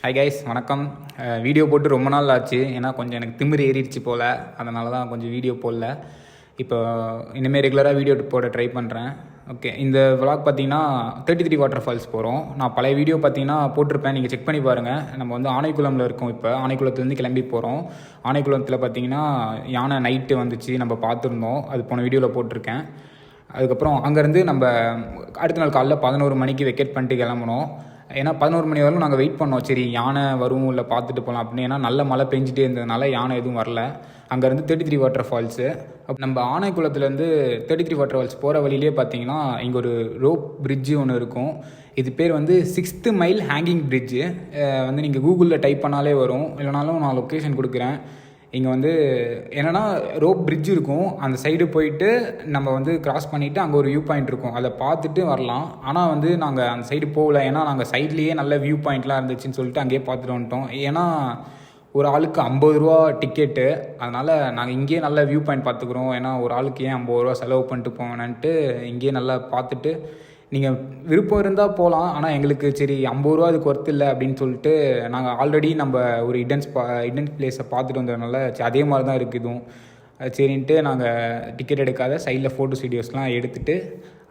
Hi guys, வணக்கம். Video போட்டு ரொம்ப நாள் ஆச்சு. ஏன்னா கொஞ்சம் எனக்கு திமிரு ஏறிடுச்சு போல், அதனால தான் கொஞ்சம் வீடியோ போடல. இப்போ இனிமேல் ரெகுலராக வீடியோ போட ட்ரை பண்ணுறேன். ஓகே, இந்த விளாக் பார்த்தீங்கன்னா 33 வாட்டர் ஃபால்ஸ் போகிறோம். நான் பழைய வீடியோ பார்த்தீங்கன்னா போட்டிருப்பேன், நீங்கள் செக் பண்ணி பாருங்கள். நம்ம வந்து ஆனைக்குளமில் இருக்கோம். இப்போ ஆனைக்குளத்துலேருந்து கிளம்பி போகிறோம். ஆனைக்குளத்தில் பார்த்தீங்கன்னா யானை நைட்டு வந்துச்சு, நம்ம பார்த்துருந்தோம். அது போன வீடியோவில் போட்டிருக்கேன். அதுக்கப்புறம் அங்கேருந்து நம்ம அடுத்த நாள் காலைல 11 மணிக்கு வெக்கேட் பண்ணிட்டு கிளம்புனோம். ஏன்னா 11 மணி வரைக்கும் நாங்கள் வெயிட் பண்ணோம். சரி யானை வரும் இல்லை பார்த்துட்டு போகலாம் அப்படின்னு. ஏன்னா நல்ல மழை பெஞ்சிட்டே இருந்ததுனால யானை எதுவும் வரல. அங்கேருந்து 33 வாட்டர் ஃபால்ஸு. அப்போ நம்ம ஆனைக்குளத்துலேருந்து 33 வாட்டர் ஃபால்ஸ் போகிற வழியிலே பார்த்தீங்கன்னா இங்கே ஒரு ரோப் பிரிட்ஜு ஒன்று இருக்கும். இது பேர் வந்து 6th மைல் ஹேங்கிங் பிரிட்ஜு. வந்து நீங்கள் கூகுளில் டைப் பண்ணாலே வரும், இல்லைனாலும் நான் லொக்கேஷன் கொடுக்குறேன். இங்கே வந்து என்னென்னா ரோப் பிரிட்ஜ் இருக்கும். அந்த சைடு போயிட்டு நம்ம வந்து கிராஸ் பண்ணிவிட்டு அங்கே ஒரு வியூ பாயிண்ட் இருக்கும், அதை பார்த்துட்டு வரலாம். ஆனால் வந்து நாங்கள் அந்த சைடு போகல, ஏன்னா நாங்கள் சைட்லேயே நல்ல வியூ பாயிண்ட்லாம் இருந்துச்சுன்னு சொல்லிட்டு அங்கேயே பார்த்துட்டு வந்துட்டோம். ஏன்னா ஒரு ஆளுக்கு 50 ரூபா டிக்கெட்டு, அதனால் நாங்கள் இங்கேயே நல்ல வியூ பாயிண்ட் பார்த்துக்குறோம். ஏன்னா ஒரு ஆளுக்கு ஏன் 50 ரூபா செலவு பண்ணிட்டு போவேன்ட்டு இங்கேயே நல்லா பார்த்துட்டு, நீங்கள் விருப்பம் இருந்தால் போகலாம். ஆனால் எங்களுக்கு சரி 50 ரூபா அதுக்கு ஒர்த் இல்லை அப்படின்னு சொல்லிட்டு நாங்கள் ஆல்ரெடி நம்ம ஒரு இடன் பிளேஸை பார்த்துட்டு வந்ததுனால அதே மாதிரி தான் இருக்குது இதுவும். சரின்ட்டு நாங்கள் டிக்கெட் எடுக்காத சைடில் ஃபோட்டோஸ் வீடியோஸ்லாம் எடுத்துகிட்டு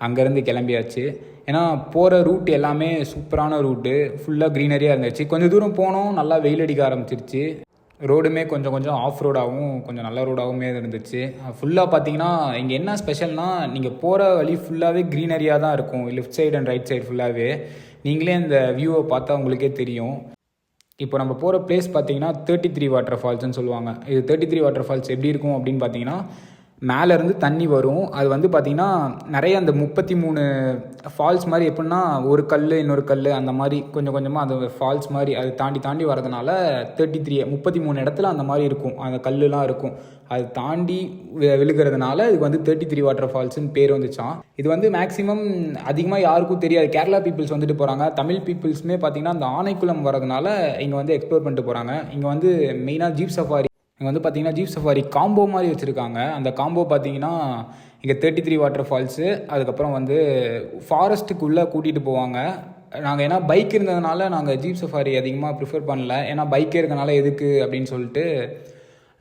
அங்கேருந்து கிளம்பியாச்சு. ஏன்னா போகிற ரூட் எல்லாமே சூப்பரான ரூட்டு, ஃபுல்லாக க்ரீனரியாக இருந்துச்சு. கொஞ்சம் தூரம் போனோம், நல்லா வெயில் அடிக்க ஆரம்பிச்சிருச்சு. ரோடுமே கொஞ்சம் கொஞ்சம் ஆஃப் ரோடாகவும் கொஞ்சம் நல்ல ரோடாகவுமே இருந்துச்சு. ஃபுல்லாக பார்த்தீங்கன்னா இங்கே என்ன ஸ்பெஷல்னால், நீங்கள் போகிற வழி ஃபுல்லாகவே க்ரீனரியாக தான் இருக்கும். Left side and right side ஃபுல்லாகவே நீங்களே இந்த வியூவை பார்த்தா உங்களுக்கே தெரியும். இப்போ நம்ம போகிற பிளேஸ் பார்த்தீங்கன்னா 33 வாட்டர் ஃபால்ஸ்னு சொல்லுவாங்க. இது 33 வாட்டர் ஃபால்ஸ் எப்படி இருக்கும் அப்படின்னு பார்த்தீங்கன்னா, மேலேருந்து தண்ணி வரும். அது வந்து பார்த்திங்கன்னா நிறைய அந்த 33 ஃபால்ஸ் மாதிரி, எப்படின்னா ஒரு கல் இன்னொரு கல் அந்த மாதிரி கொஞ்சம் கொஞ்சமாக அந்த ஃபால்ஸ் மாதிரி அது தாண்டி தாண்டி வரதுனால 33 இடத்துல அந்த மாதிரி இருக்கும், அந்த கல்லுலாம் இருக்கும். அது தாண்டி விழுகிறதுனால இதுக்கு வந்து 33 வாட்டர் ஃபால்ஸ்னு பேர் வந்துச்சான். இது வந்து மேக்ஸிமம் அதிகமாக யாருக்கும் தெரியாது. கேரளா பீப்புள்ஸ் வந்துட்டு போகிறாங்க. தமிழ் பீப்புள்ஸுமே பார்த்திங்கன்னா அந்த ஆனைக்குளம் வரதுனால இங்கே வந்து எக்ஸ்ப்ளோர் பண்ணிட்டு போகிறாங்க. இங்கே வந்து மெயினாக ஜீப் சஃபாரி, இங்கே வந்து பார்த்திங்கன்னா ஜீப் சஃபாரி காம்போ மாதிரி வச்சுருக்காங்க. அந்த காம்போ பார்த்திங்கன்னா இங்கே 33 வாட்டர் ஃபால்ஸு, அதுக்கப்புறம் வந்து ஃபாரஸ்ட்டுக்குள்ளே கூட்டிகிட்டு போவாங்க. நாங்கள் ஏன்னா பைக் இருந்ததுனால நாங்கள் ஜீப் சஃபாரி அதிகமாக ப்ரிஃபர் பண்ணல. ஏன்னா பைக்கே இருக்கனால எதுக்கு அப்படின்னு சொல்லிட்டு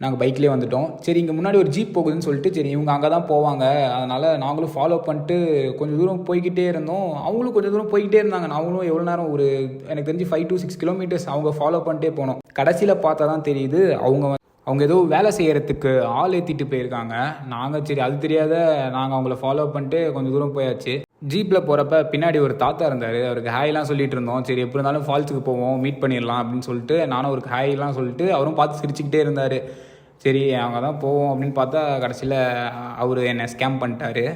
நாங்கள் பைக்லேயே வந்துட்டோம். சரி இங்கே முன்னாடி ஒரு ஜீப் போகுதுன்னு சொல்லிட்டு சரி இவங்க அங்கே தான் போவாங்க, அதனால் நாங்களும் ஃபாலோ பண்ணிட்டு கொஞ்சம் தூரம் போய்கிட்டே இருந்தோம். அவங்களும் கொஞ்சம் தூரம் போய்கிட்டே இருந்தாங்க. நாங்களும் எவ்வளோ நேரம், ஒரு எனக்கு தெரிஞ்சு 5 to 6 கிலோமீட்டர்ஸ் அவங்க ஃபாலோ பண்ணிட்டே போனோம். கடைசியில் பார்த்தா தான் தெரியுது அவங்க ஏதோ வேலை செய்கிறதுக்கு ஆள் ஏற்றிட்டு போயிருக்காங்க. நாங்கள் சரி அது தெரியாத நாங்கள் அவங்கள ஃபாலோ பண்ணிட்டு கொஞ்சம் தூரம் போயாச்சு. ஜீப்பில் போகிறப்ப பின்னாடி ஒரு தாத்தா இருந்தார். அவருக்கு ஹாய்லாம் சொல்லிட்டு இருந்தோம். சரி எப்படி இருந்தாலும் ஃபால்ஸுக்கு போவோம், மீட் பண்ணிடலாம் அப்படின்னு சொல்லிட்டு நானும் அவருக்கு ஹாய்லாம் சொல்லிட்டு அவரும் பார்த்து சிரிச்சுக்கிட்டே இருந்தார். சரி அவங்க தான் போவோம் அப்படின்னு பார்த்தா கடைசியில் அவர் என்னை ஸ்கேம் பண்ணிட்டாரு.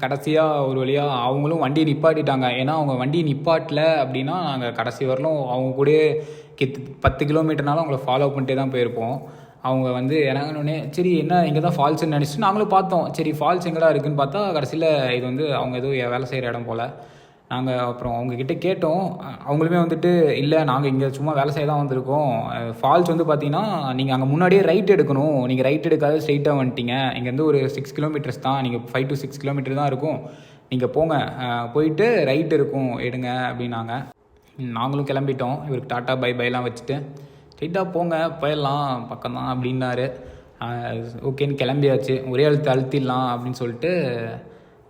கடைசியாக ஒரு வழியாக அவங்களும் வண்டியை நிப்பாட்டிட்டாங்க. ஏன்னா அவங்க வண்டியை நிப்பாட்டல அப்படின்னா நாங்கள் கடைசி வரலும் அவங்க கூட 10 கிலோமீட்டர்னாலும் அவங்கள ஃபாலோ பண்ணிட்டே தான் போயிருப்போம். அவங்க வந்து இறங்கினோடனே சரி என்ன இங்கே தான் ஃபால்ஸ்ன்னு நினச்சிட்டு நாங்களும் பார்த்தோம். சரி ஃபால்ஸ் எங்கடா இருக்குதுன்னு பார்த்தா கடைசியில் இது வந்து அவங்க ஏதோ வேலை செய்கிற இடம் போல். நாங்கள் அப்புறம் அவங்கக்கிட்ட கேட்டோம். அவங்களுமே வந்துட்டு இல்லை நாங்கள் இங்கே சும்மா வேலை செய்ய தான் வந்திருக்கோம். ஃபால்ஸ் வந்து பார்த்தீங்கன்னா நீங்கள் அங்கே முன்னாடியே ரைட் எடுக்கணும், நீங்கள் ரைட் எடுக்காத ஸ்ட்ரெயிட்டாக வந்துட்டீங்க. இங்கேருந்து ஒரு 6 கிலோமீட்டர்ஸ் தான், நீங்கள் 5 to 6 கிலோமீட்டர் தான் இருக்கும், நீங்கள் போங்க, போயிட்டு ரைட் இருக்கும் எடுங்க அப்படின்னாங்க. நாங்களும் கிளம்பிட்டோம். இவருக்கு டாட்டா பை பைலாம் வச்சுட்டு ஸ்ட்ரெயிட்டாக போங்க போயிடலாம் பக்கம்தான் அப்படின்னாரு. ஓகேன்னு கிளம்பியாச்சு. ஒரே அழுத்திடலாம் அப்படின்னு சொல்லிட்டு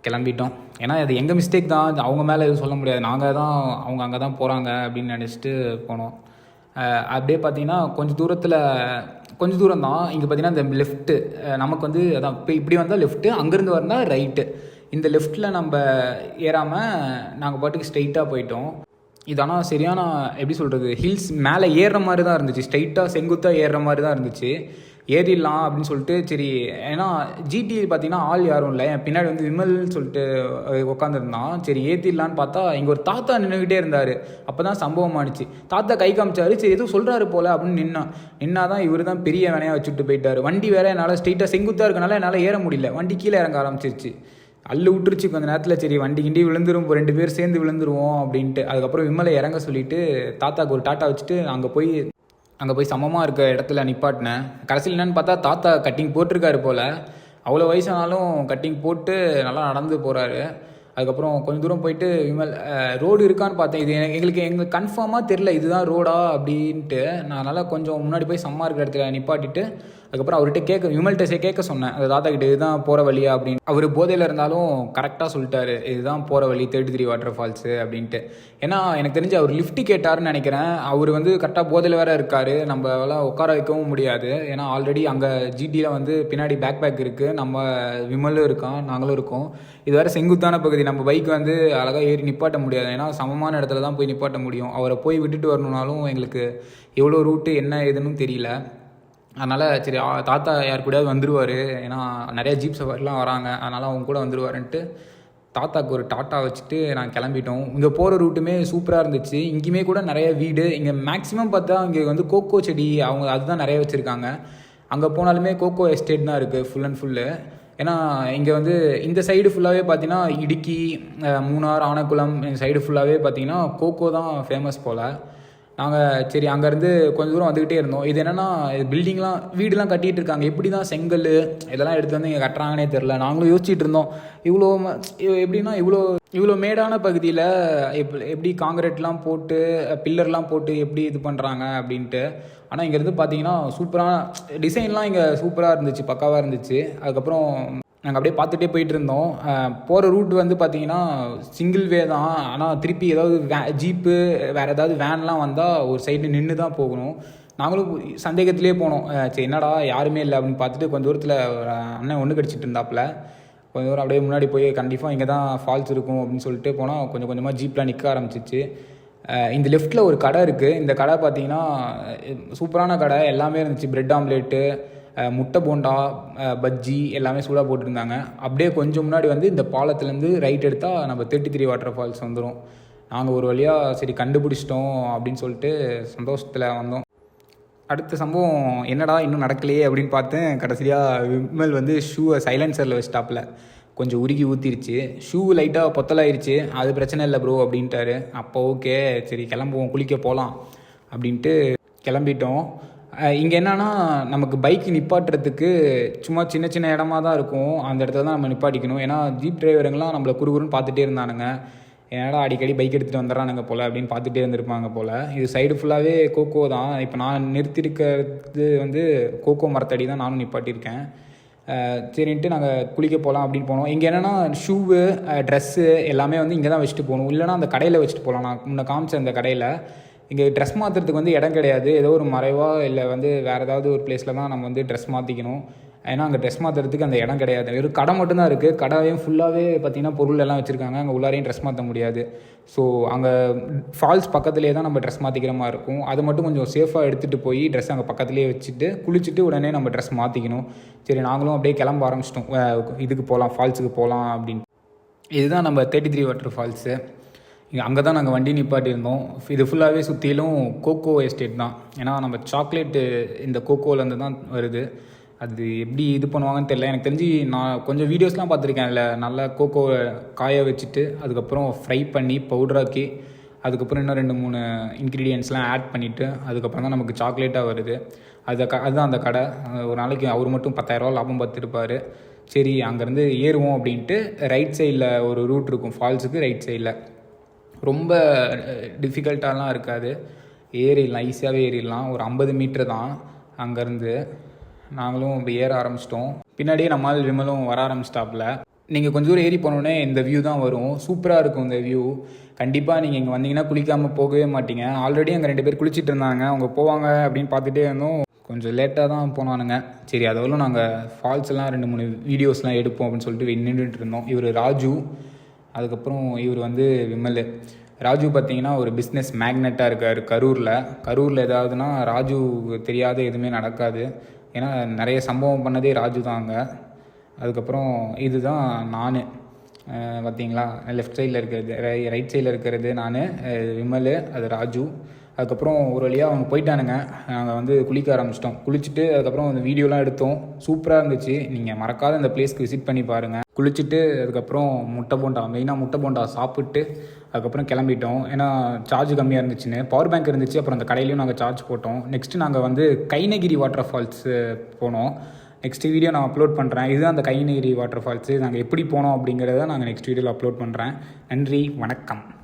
கிளம்பிட்டோம். ஏன்னா அது எங்கள் மிஸ்டேக் தான், அவங்க மேலே எதுவும் சொல்ல முடியாது. நாங்கள் தான் அவங்க அங்கே தான் போகிறாங்க அப்படின்னு நினச்சிட்டு போனோம். அப்படியே பார்த்தீங்கன்னா கொஞ்சம் தூரம் தான். இங்கே பார்த்தீங்கன்னா இந்த லெஃப்ட்டு நமக்கு வந்து அதான் இப்போ இப்படி வந்தால் லெஃப்ட்டு, அங்கேருந்து வந்தால் ரைட்டு. இந்த லெஃப்ட்டில் நம்ம ஏறாமல் நாங்கள் பாட்டுக்கு ஸ்ட்ரெயிட்டாக போயிட்டோம். இது ஆனால் சரியான எப்படி சொல்கிறது, ஹில்ஸ் மேலே ஏறுற மாதிரி தான் இருந்துச்சு. ஸ்ட்ரைட்டாக செங்குத்தாக ஏறுற மாதிரி தான் இருந்துச்சு. ஏறிடலாம் அப்படின்னு சொல்லிட்டு சரி, ஏன்னா ஜிடி பார்த்தீங்கன்னா ஆள் யாரும் இல்லை. என் பின்னாடி வந்து விமல்னு சொல்லிட்டு உட்காந்துருந்தான். சரி ஏற்றிடலான்னு பார்த்தா இங்கே ஒரு தாத்தா நின்றுக்கிட்டே இருந்தார். அப்போ தான் சம்பவம் ஆனிச்சு. தாத்தா கை காமிச்சாரு. சரி எதுவும் சொல்கிறாரு போல் அப்படின்னு நின்னாதான் இவர் தான் பெரிய வேலையாக வச்சுட்டு போயிட்டார். வண்டி வேறு என்னால் ஸ்ட்ரைட்டாக செங்குத்தாக இருக்கனால என்னால் ஏற முடியல. வண்டி கீழே இறங்க ஆரம்பிச்சிருச்சு. அள்ளு விட்டுருச்சு கொஞ்சம் நேரத்தில். சரி வண்டி கிண்டி விழுந்துரும், 2 பேர் சேர்ந்து விழுந்துருவோம் அப்படின்ட்டு அதுக்கப்புறம் விமலை இறங்க சொல்லிவிட்டு தாத்தாக்கு ஒரு டாட்டா வச்சுட்டு அங்கே போய் சமமாக இருக்க இடத்துல நிப்பாட்டினேன். கடைசியில் என்னென்னு பார்த்தா தாத்தா கட்டிங் போட்டிருக்காரு போல். அவ்வளோ வயசானாலும் கட்டிங் போட்டு நல்லா நடந்து போகிறாரு. அதுக்கப்புறம் கொஞ்சம் தூரம் போயிட்டு விமல் ரோடு இருக்கான்னு பார்த்தேன். இது எங்களுக்கு கன்ஃபார்மாக தெரில இதுதான் ரோடா அப்படின்ட்டு. நான் அதனால் கொஞ்சம் முன்னாடி போய் சம்மா இருக்கிற இடத்துல நிப்பாட்டிட்டு அதுக்கப்புறம் அவர்கிட்ட விமல்கிட்ட கேட்க சொன்னேன், அந்த தாத்தா கிட்ட இதுதான் போகிற வழியா அப்படின்னு. அவர் போதையில் இருந்தாலும் கரெக்டாக சொல்லிட்டாரு இதுதான் போகிற வழி 33 வாட்டர் ஃபால்ஸு அப்படின்ட்டு. ஏன்னா எனக்கு தெரிஞ்சு அவர் லிஃப்ட் கேட்டாருன்னு நினைக்கிறேன். அவர் வந்து கரெக்டாக போதையில் வேறு இருக்கார், நம்மளால் உட்கார வைக்கவும் முடியாது. ஏன்னா ஆல்ரெடி அங்கே ஜிடியில் வந்து பின்னாடி பேக் இருக்குது, நம்ம விமலும் இருக்கான், நாங்களும் இருக்கோம். இது வேறு செங்குத்தான பகுதி, நம்ம பைக் வந்து அழகாக ஏறி நிப்பாட்ட முடியாது. ஏன்னா சமமான இடத்துல தான் போய் நிப்பாட்ட முடியும். அவரை போய் விட்டுட்டு வரணுன்னாலும் எங்களுக்கு எவ்வளோ ரூட்டு என்ன ஏதுன்னு தெரியல. அதனால் சரி தாத்தா யார் கூடயாவது வந்துடுவார், ஏன்னா நிறையா ஜீப் சவாரிலாம் வராங்க, அதனால் அவங்க கூட வந்துடுவாருன்ட்டு தாத்தாவுக்கு ஒரு டாட்டா வச்சுட்டு நாங்கள் கிளம்பிட்டோம். இங்கே போகிற ரூட்டுமே சூப்பராக இருந்துச்சு. இங்கேயுமே கூட நிறைய வீடு, இங்கே மேக்ஸிமம் பார்த்தா இங்கே வந்து கோகோ செடி அவங்க அதுதான் நிறைய வச்சுருக்காங்க. அங்கே போனாலுமே கோகோ எஸ்டேட் தான் இருக்குது ஃபுல் அண்ட் ஃபுல்லு. ஏன்னா இங்கே வந்து இந்த சைடு ஃபுல்லாகவே பார்த்தீங்கன்னா இடுக்கி, மூணார், ஆனக்குளம் இந்த சைடு ஃபுல்லாகவே பார்த்தீங்கன்னா கோகோ தான் ஃபேமஸ் போல். நாங்கள் சரி அங்கேருந்து கொஞ்சம் தூரம் வந்துக்கிட்டே இருந்தோம். இது என்னென்னா பில்டிங்லாம் வீடுலாம் கட்டிகிட்டு இருக்காங்க, எப்படி தான் செங்கல் இதெல்லாம் எடுத்து வந்து இங்கே கட்டுறாங்கன்னே தெரில. நாங்களும் யோசிச்சுட்டு இருந்தோம் எப்படின்னா இவ்வளோ மேடான பகுதியில் எப்படி காங்கிரீட்லாம் போட்டு பில்லர்லாம் போட்டு எப்படி இது பண்ணுறாங்க அப்படின்ட்டு. ஆனால் இங்கேருந்து பார்த்தீங்கன்னா சூப்பரான டிசைன்லாம் இங்கே சூப்பராக இருந்துச்சு, பக்காவாக இருந்துச்சு. அதுக்கப்புறம் நாங்கள் அப்படியே பார்த்துட்டே போயிட்டு இருந்தோம். போகிற ரூட் வந்து பார்த்தீங்கன்னா சிங்கிள் வே தான், ஆனால் திருப்பி ஏதாவது ஜீப்பு வேறு ஏதாவது வேன்லாம் வந்தால் ஒரு சைடு நின்று தான் போகணும். நாங்களும் சந்தேகத்திலே போனோம், சரி என்னடா யாருமே இல்லை அப்படின்னு பார்த்துட்டு கொஞ்சம் தூரத்தில் அண்ணன் ஒன்று கடிச்சிட்டு இருந்தாப்புல. கொஞ்சம் தூரம் அப்படியே முன்னாடி போய் கண்டிப்பாக இங்கே தான் ஃபால்ஸ் இருக்கும் அப்படின்னு சொல்லிட்டு போனால் கொஞ்சம் கொஞ்சமாக ஜீப்லாம் நிற்க ஆரம்பிச்சிச்சு. இந்த லெஃப்ட்டில் ஒரு கடை இருக்குது. இந்த கடை பார்த்தீங்கன்னா சூப்பரான கடை, எல்லாமே இருந்துச்சு. பிரெட் ஆம்லேட்டு, முட்டை போண்டா, பஜ்ஜி எல்லாமே சூடாக போட்டிருந்தாங்க. அப்படியே கொஞ்சம் முன்னாடி வந்து இந்த பாலத்துலேருந்து ரைட் எடுத்தால் நம்ம 33 வாட்டர் ஃபால்ஸ் வந்துடும். நாங்கள் ஒரு வழியாக சரி கண்டுபிடிச்சிட்டோம் அப்படின்னு சொல்லிட்டு சந்தோஷத்தில் வந்தோம். அடுத்த சம்பவம் என்னடா இன்னும் நடக்கலையே அப்படின்னு பார்த்தேன். கடைசியாக விமல் வந்து ஷூவை சைலன்சரில் வச்சுட்டாப்பில், கொஞ்சம் உருகி ஊற்றிருச்சு. ஷூ லைட்டாக பொத்தலாயிருச்சு, அது பிரச்சனை இல்லை ப்ரோ அப்படின்ட்டாரு. அப்போ ஓகே சரி கிளம்புவோம், குளிக்க போகலாம் அப்படின்ட்டு கிளம்பிட்டோம். இங்கே என்னென்னா நமக்கு பைக் நிப்பாட்டுறதுக்கு சும்மா சின்ன சின்ன இடமா தான் இருக்கும், அந்த இடத்துல தான் நம்ம நிப்பாட்டிக்கணும். ஏன்னா ஜீப் டிரைவருங்கெலாம் நம்மளை குறுகுறுன்னு பார்த்துட்டே இருந்தானுங்க, ஏன்னா அடிக்கடி பைக் எடுத்துகிட்டு வந்துடுறானுங்க போல் அப்படின்னு பார்த்துட்டே இருந்திருப்பாங்க போல். இது சைடு ஃபுல்லாகவே கோகோ தான். இப்போ நான் நிறுத்திருக்கிறது வந்து கோகோ மரத்தடி தான் நானும் நிப்பாட்டியிருக்கேன். சரின்ட்டு நாங்கள் குளிக்க போகலாம் அப்படின்னு போனோம். இங்கே என்னென்னா ஷூவு, ட்ரெஸ்ஸு எல்லாமே வந்து இங்கே தான் வச்சுட்டு போகணும், இல்லைனா அந்த கடையில் வச்சுட்டு போகலாம். நான் முன்ன காமிச்ச அந்த கடையில் இங்கே ட்ரெஸ் மாற்றுறதுக்கு வந்து இடம் கிடையாது. ஏதோ ஒரு மறைவாக இல்லை வந்து வேறு ஏதாவது ஒரு பிளேஸில் தான் நம்ம வந்து ட்ரெஸ் மாற்றிக்கணும். ஏன்னா அங்கே ட்ரெஸ் மாற்றுறதுக்கு அந்த இடம் கிடையாது, வெறும் கடை மட்டும்தான் இருக்குது. கடையும் ஃபுல்லாகவே பார்த்திங்கன்னா பொருள் எல்லாம் வச்சுருக்காங்க, அங்கே உள்ளாரையும் ட்ரெஸ் மாற்ற முடியாது. ஸோ அங்கே ஃபால்ஸ் பக்கத்துலேயே தான் நம்ம ட்ரெஸ் மாற்றிக்கிற மாதிரி இருக்கும். அது மட்டும் கொஞ்சம் சேஃபாக எடுத்துகிட்டு போய் ட்ரெஸ் அங்கே பக்கத்துலேயே வச்சுட்டு குளிச்சுட்டு உடனே நம்ம ட்ரெஸ் மாற்றிக்கணும். சரி நாங்களும் அப்படியே கிளம்ப ஆரம்பிச்சிட்டோம், இதுக்கு போகலாம், ஃபால்ஸுக்கு போகலாம் அப்படின்னு. இதுதான் நம்ம 33 வாட்டர் ஃபால்ஸு. அங்கே தான் நாங்கள் வண்டி நிப்பாட்டியிருந்தோம். இது ஃபுல்லாகவே சுற்றிலும் கோகோ எஸ்டேட் தான். ஏன்னா நம்ம சாக்லேட்டு இந்த கோகோலேருந்து தான் வருது. அது எப்படி இது பண்ணுவாங்கன்னு தெரியல. எனக்கு தெரிஞ்சு நான் கொஞ்சம் வீடியோஸ்லாம் பார்த்துருக்கேன், அதில் நல்லா கோகோவை காய வச்சுட்டு அதுக்கப்புறம் ஃப்ரை பண்ணி பவுடராக்கி அதுக்கப்புறம் இன்னும் 2-3 இன்க்ரீடியன்ட்ஸ்லாம் ஆட் பண்ணிவிட்டு அதுக்கப்புறம் தான் நமக்கு சாக்லேட்டாக வருது. அதுதான் அந்த கடை. ஒரு நாளைக்கு அவர் மட்டும் 10,000 ரூபா லாபம் பார்த்துருப்பார். சரி அங்கேருந்து ஏறுவோம் அப்படின்ட்டு ரைட் சைடில் ஒரு ரூட் இருக்கும் ஃபால்ஸுக்கு, ரைட் சைடில் ரொம்ப டிஃபிகல்ட்டாலாம் இருக்காது, ஏறிடலாம், ஈஸியாகவே ஏறிடலாம். ஒரு 50 மீட்ரு தான் அங்கேருந்து. நாங்களும் இப்போ ஏற ஆரம்பிச்சிட்டோம். பின்னாடியே நம்மால் விமலும் வர ஆரம்பிச்சிட்டாப்புல. நீங்கள் கொஞ்சம் தூரம் ஏறி போனோடனே இந்த வியூ தான் வரும், சூப்பராக இருக்கும் இந்த வியூ. கண்டிப்பாக நீங்கள் இங்கே வந்தீங்கன்னா குளிக்காமல் போகவே மாட்டீங்க. ஆல்ரெடி அங்கே 2 பேர் குளிச்சுட்டு இருந்தாங்க, அவங்க போவாங்க அப்படின்னு பார்த்துட்டே இருந்தோம். கொஞ்சம் லேட்டாக தான் போனானுங்க. சரி அதோட நாங்கள் ஃபால்ஸ் எல்லாம் 2-3 வீடியோஸ்லாம் எடுப்போம் அப்படின்னு சொல்லிட்டு நின்றுட்டு இருந்தோம். இவர் ராஜு, அதுக்கப்புறம் இவர் வந்து விமல். ராஜு பார்த்திங்கன்னா ஒரு பிஸ்னஸ் மேக்னெட்டாக இருக்கார் கரூரில் ஏதாவதுனா ராஜு தெரியாத எதுவுமே நடக்காது. ஏன்னா நிறைய சம்பவம் பண்ணதே ராஜு தான் அங்கே. அதுக்கப்புறம் இதுதான் நான் பார்த்திங்களா, லெஃப்ட் சைடில் இருக்கிறது, ரைட் சைடில் இருக்கிறது நான், விமல், அது ராஜு. அதுக்கப்புறம் ஒரு வழியாக அவங்க போயிட்டானுங்க. நாங்கள் வந்து குளிக்க ஆரம்பிச்சிட்டோம். குளிச்சுட்டு அதுக்கப்புறம் அந்த வீடியோலாம் எடுத்தோம், சூப்பராக இருந்துச்சு. நீங்கள் மறக்காத இந்த பிளேஸ்க்கு விசிட் பண்ணி பாருங்கள். குளிச்சுட்டு அதுக்கப்புறம் மெயினாக முட்டை போண்டா சாப்பிட்டு அதுக்கப்புறம் கிளம்பிட்டோம். ஏன்னா சார்ஜ் கம்மியாக இருந்துச்சுன்னு, பவர் பேங்க் இருந்துச்சு. அப்புறம் அந்த கடையிலையும் நாங்கள் சார்ஜ் போட்டோம். நெக்ஸ்ட்டு நாங்கள் வந்து கைனகிரி வாட்டர் ஃபால்ஸு போனோம். நெக்ஸ்ட் வீடியோ நான் அப்லோட் பண்ணுறேன். இதுதான் அந்த கைநகிரி வாட்டர் ஃபால்ஸு. நாங்கள் எப்படி போனோம் அப்படிங்கிறத நாங்கள் நெக்ஸ்ட் வீடியோவில் அப்லோட் பண்ணுறேன். நன்றி, வணக்கம்.